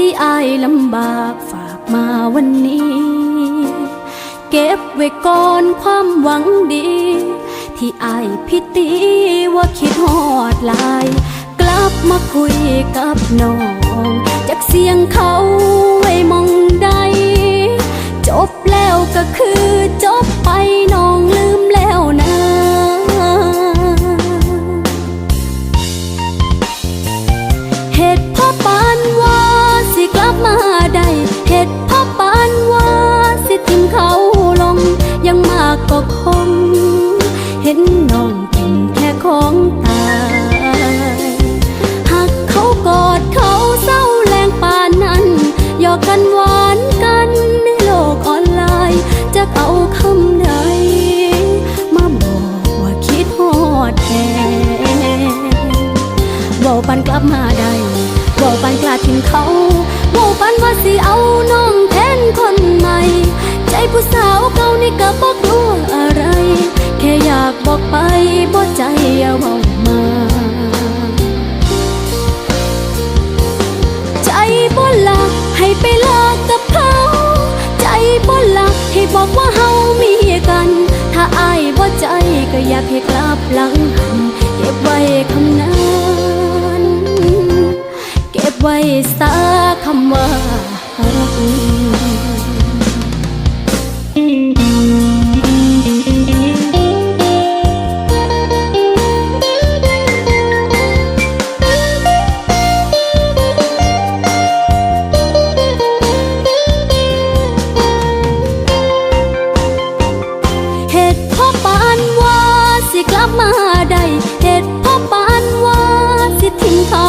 ที่อายลำบากฝากมาวันนี้เก็บไว้ก่อนความหวังดีที่อายพิตีว่าคิดฮอดหลายกลับมาคุยกับน้องจากเสียงเขาไว้มองใดจบแล้วก็คือจบไปน้องลืมแล้วนะเหตุเพราะปานว่าสิกลับมาได้เหตุเพราะปานว่าสิทิ้งเขาลงยังมากก็คงเห็นน้องเป็นแค่ของตายหากเขากอดเขาเศร้าแรงปานนั้นหยอกกันหวานกันในโลกออนไลน์จะเอาคำใดมาบอกว่าคิดฮอดแท้บอกปันกลับมาได้บอกปันกล้าทิ้งเขาบอกปันว่าสิเอาน้องแทนคนใหม่ใจผู้สาวเก่านี่ก็บอกกลัวอะไรแค่อยากบอกไปบ่ใจอย่าเว้ามาใจบ่ลักให้ไปเลิกกับเขาใจบ่ลักให้บอกว่าเฮามีกันถ้าอายบ่ใจก็อยากให้กลับหลังหันเก็บไว้คำนั้นเก็บไว้ซะคำว่ารักมาได้เหตุเพราะปานว่าสิทิ้งเขา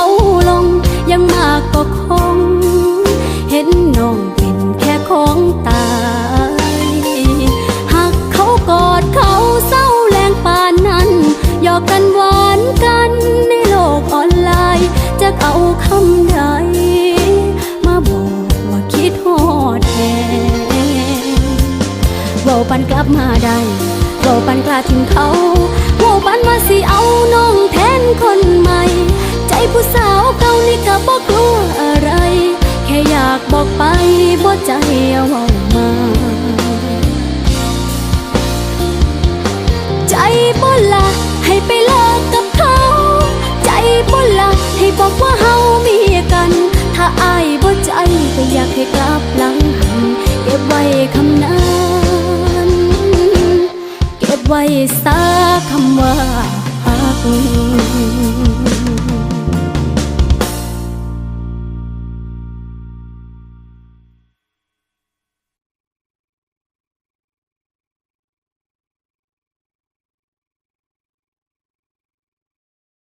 ลงยังมากก็คงเห็นน้องเป็นแค่ของตายหากเขากอดเขาเศร้าแรงปานนั้นหยอกกันหวานกันในโลกออนไลน์จะเอาคำใดมาบอกว่าคิดฮอดแท้บอกปันกลับมาได้บอกปันกล้าทิ้งเขาบอกปันว่าสิเอาน้องแทนคนใหม่ใจผู้สาวเก่านี่ก็บอกกลัวอะไรแค่อยากบอกไปบ่ใจเอาเว้ามาใจบ่ละให้ไปเลิกกับเขาใจบ่ละให้บอกว่าเฮามีกันถ้าอายบ่ใจก็อยากให้กลับหลังหันเก็บไว้คำนั้นเก็บไว้ซะคำว่ารัก